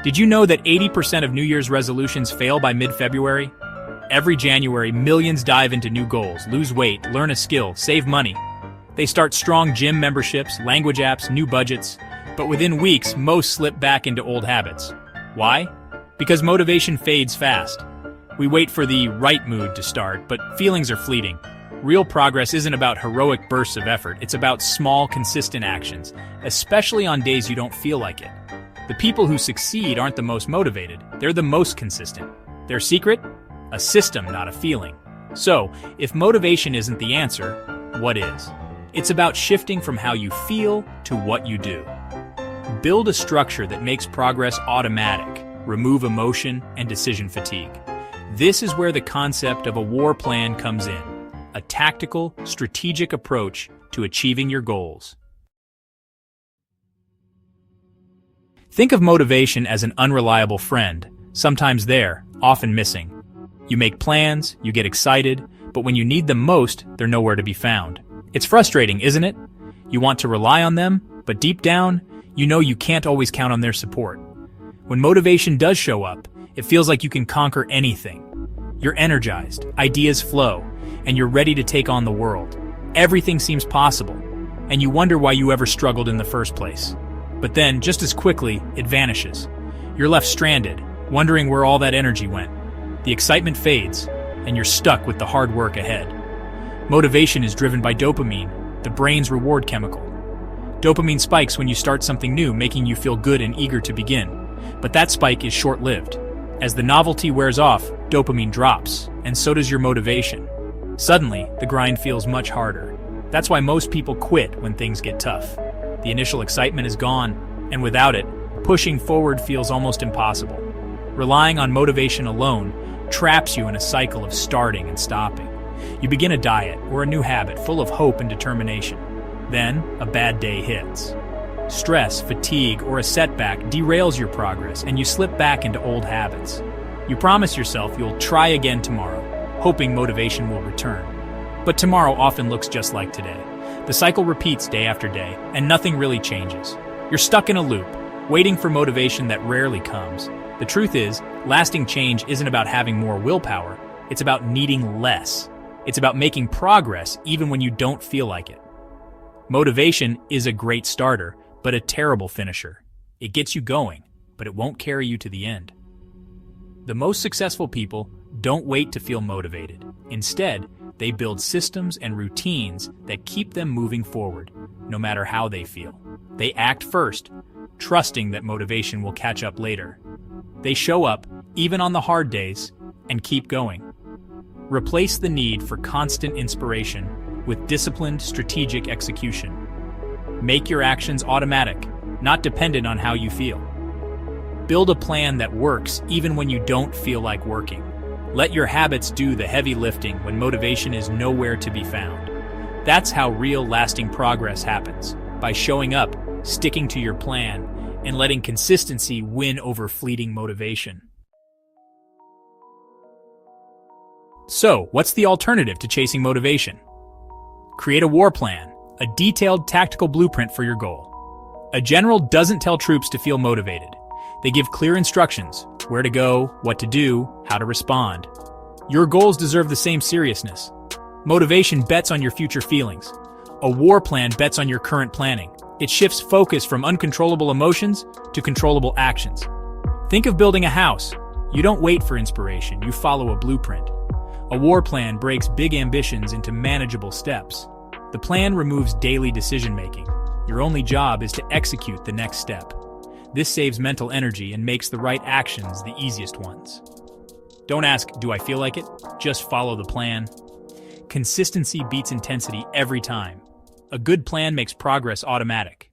Did you know that 80% of New Year's resolutions fail by mid-February? Every January, millions dive into new goals, lose weight, learn a skill, save money. They start strong gym memberships, language apps, new budgets, but within weeks, most slip back into old habits. Why? Because motivation fades fast. We wait for the right mood to start, but feelings are fleeting. Real progress isn't about heroic bursts of effort, it's about small, consistent actions, especially on days you don't feel like it. The people who succeed aren't the most motivated, they're the most consistent. Their secret? A system, not a feeling. So, if motivation isn't the answer, what is? It's about shifting from how you feel to what you do. Build a structure that makes progress automatic, remove emotion and decision fatigue. This is where the concept of a war plan comes in, a tactical, strategic approach to achieving your goals. Think of motivation as an unreliable friend, sometimes there, often missing. You make plans, you get excited, but when you need them most, they're nowhere to be found. It's frustrating, isn't it? You want to rely on them, but deep down, you know you can't always count on their support. When motivation does show up, it feels like you can conquer anything. You're energized, ideas flow, and you're ready to take on the world. Everything seems possible, and you wonder why you ever struggled in the first place. But then, just as quickly, it vanishes. You're left stranded, wondering where all that energy went. The excitement fades, and you're stuck with the hard work ahead. Motivation is driven by dopamine, the brain's reward chemical. Dopamine spikes when you start something new, making you feel good and eager to begin. But that spike is short-lived. As the novelty wears off, dopamine drops, and so does your motivation. Suddenly, the grind feels much harder. That's why most people quit when things get tough. The initial excitement is gone, and without it, pushing forward feels almost impossible. Relying on motivation alone traps you in a cycle of starting and stopping. You begin a diet or a new habit full of hope and determination. Then, a bad day hits. Stress, fatigue, or a setback derails your progress, and you slip back into old habits. You promise yourself you'll try again tomorrow, hoping motivation will return. But tomorrow often looks just like today. The cycle repeats day after day, and nothing really changes. You're stuck in a loop, waiting for motivation that rarely comes. The truth is, lasting change isn't about having more willpower, it's about needing less. It's about making progress even when you don't feel like it. Motivation is a great starter, but a terrible finisher. It gets you going, but it won't carry you to the end. The most successful people don't wait to feel motivated. Instead, they build systems and routines that keep them moving forward, no matter how they feel. They act first, trusting that motivation will catch up later. They show up, even on the hard days, and keep going. Replace the need for constant inspiration with disciplined, strategic execution. Make your actions automatic, not dependent on how you feel. Build a plan that works even when you don't feel like working. Let your habits do the heavy lifting when motivation is nowhere to be found. That's how real, lasting progress happens, by showing up, sticking to your plan, and letting consistency win over fleeting motivation. So, what's the alternative to chasing motivation? Create a war plan, a detailed tactical blueprint for your goal. A general doesn't tell troops to feel motivated. They give clear instructions, where to go, what to do, how to respond. Your goals deserve the same seriousness. Motivation bets on your future feelings. A war plan bets on your current planning. It shifts focus from uncontrollable emotions to controllable actions. Think of building a house. You don't wait for inspiration, you follow a blueprint. A war plan breaks big ambitions into manageable steps. The plan removes daily decision-making. Your only job is to execute the next step. This saves mental energy and makes the right actions the easiest ones. Don't ask, do I feel like it? Just follow the plan. Consistency beats intensity every time. A good plan makes progress automatic.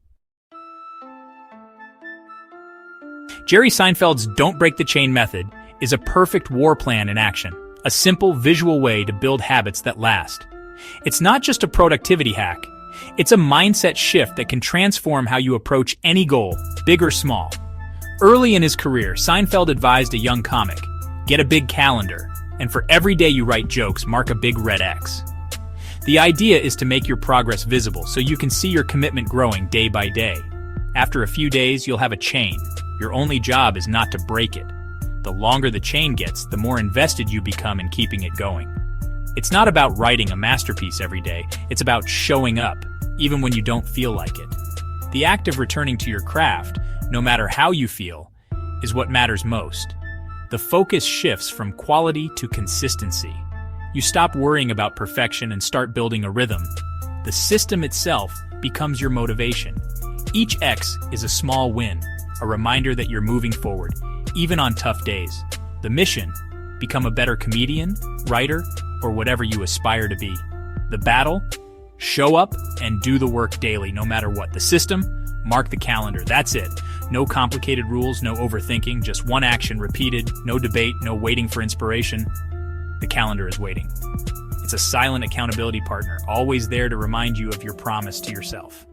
Jerry Seinfeld's Don't Break the Chain method is a perfect war plan in action, a simple visual way to build habits that last. It's not just a productivity hack, it's a mindset shift that can transform how you approach any goal, big or small. Early in his career, Seinfeld advised a young comic, get a big calendar, and for every day you write jokes, mark a big red X. The idea is to make your progress visible so you can see your commitment growing day by day. After a few days, you'll have a chain, Your only job is not to break it. The longer the chain gets, the more invested you become in keeping it going. It's not about writing a masterpiece every day, it's about showing up, even when you don't feel like it. The act of returning to your craft, no matter how you feel, is what matters most. The focus shifts from quality to consistency. You stop worrying about perfection and start building a rhythm. The system itself becomes your motivation. Each X is a small win, a reminder that you're moving forward, even on tough days. The mission: become a better comedian, writer, or whatever you aspire to be. The battle: show up and do the work daily, no matter what. The system: mark the calendar. That's it. No complicated rules, no overthinking, just one action repeated, no debate, no waiting for inspiration. The calendar is waiting. It's a silent accountability partner, always there to remind you of your promise to yourself.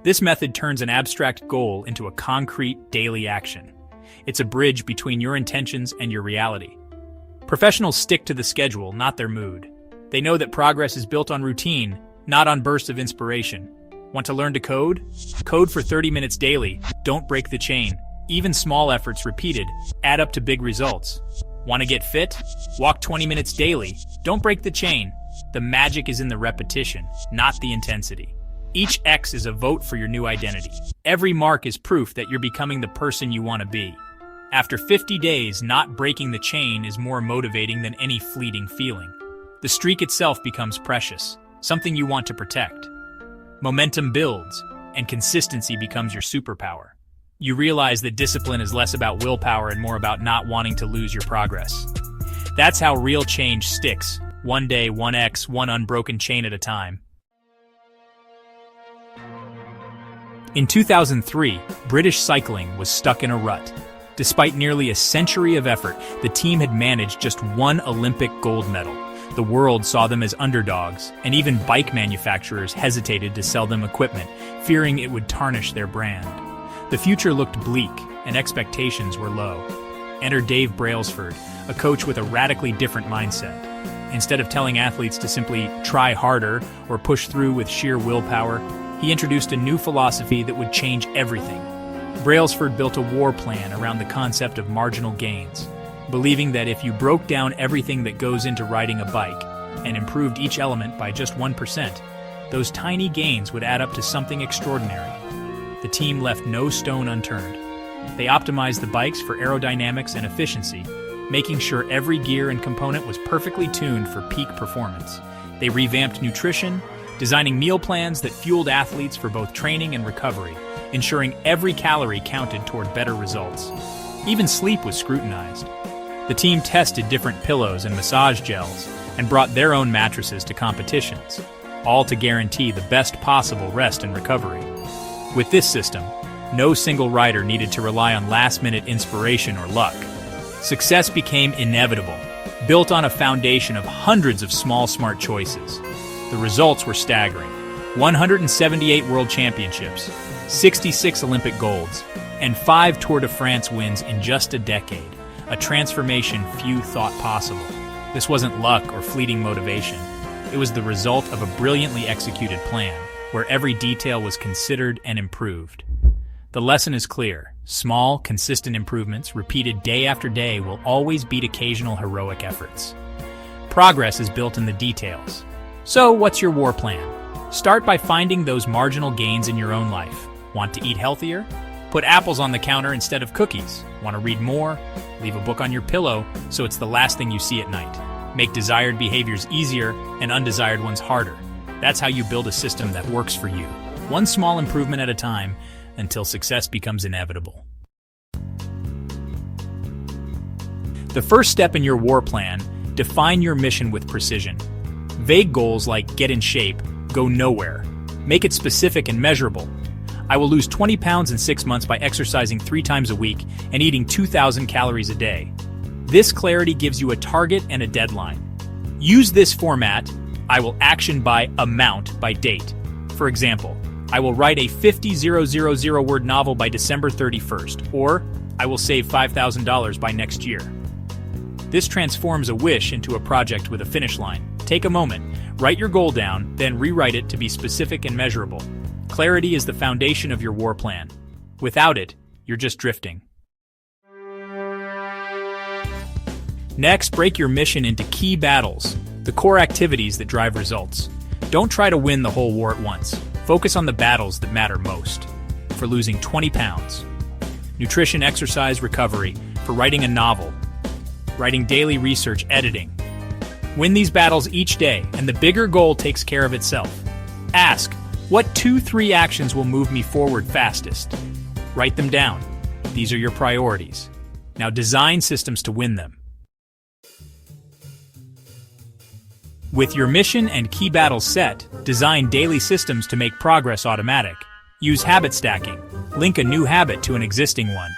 This method turns an abstract goal into a concrete daily action. It's a bridge between your intentions and your reality. Professionals stick to the schedule, not their mood. They know that progress is built on routine, not on bursts of inspiration. Want to learn to code? Code for 30 minutes daily. Don't break the chain. Even small efforts repeated add up to big results. Want to get fit? Walk 20 minutes daily. Don't break the chain. The magic is in the repetition, not the intensity. Each X is a vote for your new identity. Every mark is proof that you're becoming the person you want to be. After 50 days, not breaking the chain is more motivating than any fleeting feeling. The streak itself becomes precious, something you want to protect. Momentum builds, and consistency becomes your superpower. You realize that discipline is less about willpower and more about not wanting to lose your progress. That's how real change sticks. One day, one X, one unbroken chain at a time. In 2003, British cycling was stuck in a rut. Despite nearly a century of effort, the team had managed just one Olympic gold medal. The world saw them as underdogs, and even bike manufacturers hesitated to sell them equipment, fearing it would tarnish their brand. The future looked bleak, and expectations were low. Enter Dave Brailsford, a coach with a radically different mindset. Instead of telling athletes to simply try harder or push through with sheer willpower, he introduced a new philosophy that would change everything. Brailsford built a war plan around the concept of marginal gains, believing that if you broke down everything that goes into riding a bike and improved each element by just 1%, those tiny gains would add up to something extraordinary. The team left no stone unturned. They optimized the bikes for aerodynamics and efficiency, making sure every gear and component was perfectly tuned for peak performance. They revamped nutrition, designing meal plans that fueled athletes for both training and recovery, ensuring every calorie counted toward better results. Even sleep was scrutinized. The team tested different pillows and massage gels and brought their own mattresses to competitions, all to guarantee the best possible rest and recovery. With this system, no single rider needed to rely on last-minute inspiration or luck. Success became inevitable, built on a foundation of hundreds of small, smart choices. The results were staggering: 178 World Championships, 66 Olympic golds, and 5 Tour de France wins in just a decade, a transformation few thought possible. This wasn't luck or fleeting motivation. It was the result of a brilliantly executed plan, where every detail was considered and improved. The lesson is clear: small, consistent improvements, repeated day after day, will always beat occasional heroic efforts. Progress is built in the details. So, what's your war plan? Start by finding those marginal gains in your own life. Want to eat healthier? Put apples on the counter instead of cookies. Want to read more? Leave a book on your pillow so it's the last thing you see at night. Make desired behaviors easier and undesired ones harder. That's how you build a system that works for you, one small improvement at a time, until success becomes inevitable. The first step in your war plan: define your mission with precision. Vague goals like get in shape go nowhere. Make it specific and measurable. I will lose 20 pounds in 6 months by exercising 3 times a week and eating 2,000 calories a day. This clarity gives you a target and a deadline. Use this format: I will action by amount by date. For example, I will write a 50,000 word novel by December 31st, or I will save $5,000 by next year. This transforms a wish into a project with a finish line. Take a moment, write your goal down, then rewrite it to be specific and measurable. Clarity is the foundation of your war plan. Without it, you're just drifting. Next, break your mission into key battles, the core activities that drive results. Don't try to win the whole war at once. Focus on the battles that matter most. For losing 20 pounds. Nutrition, exercise, recovery. For writing a novel. Writing daily research, editing. Win these battles each day, and the bigger goal takes care of itself. Ask, what 2-3 actions will move me forward fastest? Write them down. These are your priorities. Now design systems to win them. With your mission and key battles set, design daily systems to make progress automatic. Use habit stacking. Link a new habit to an existing one.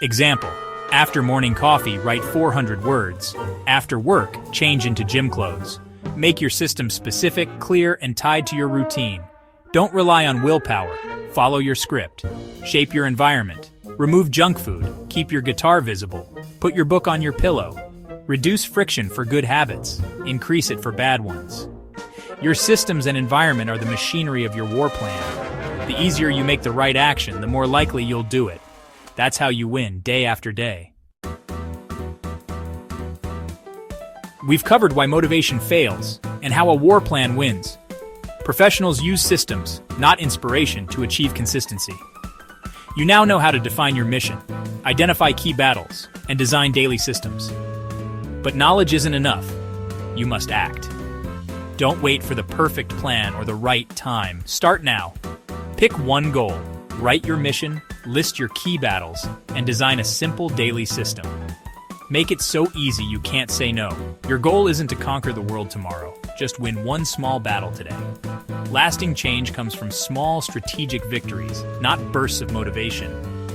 Example, after morning coffee, write 400 words. After work, change into gym clothes. Make your system specific, clear, and tied to your routine. Don't rely on willpower. Follow your script. Shape your environment. Remove junk food. Keep your guitar visible. Put your book on your pillow. Reduce friction for good habits. Increase it for bad ones. Your systems and environment are the machinery of your war plan. The easier you make the right action, the more likely you'll do it. That's how you win day after day. We've covered why motivation fails and how a war plan wins. Professionals use systems, not inspiration, to achieve consistency. You now know how to define your mission, identify key battles, and design daily systems. But knowledge isn't enough. You must act. Don't wait for the perfect plan or the right time. Start now. Pick one goal, write your mission, list your key battles, and design a simple daily system. Make it so easy you can't say no. Your goal isn't to conquer the world tomorrow. Just win one small battle today. Lasting change comes from small strategic victories, not bursts of motivation.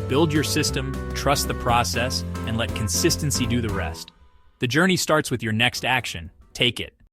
Build your system, trust the process, and let consistency do the rest. The journey starts with your next action. Take it.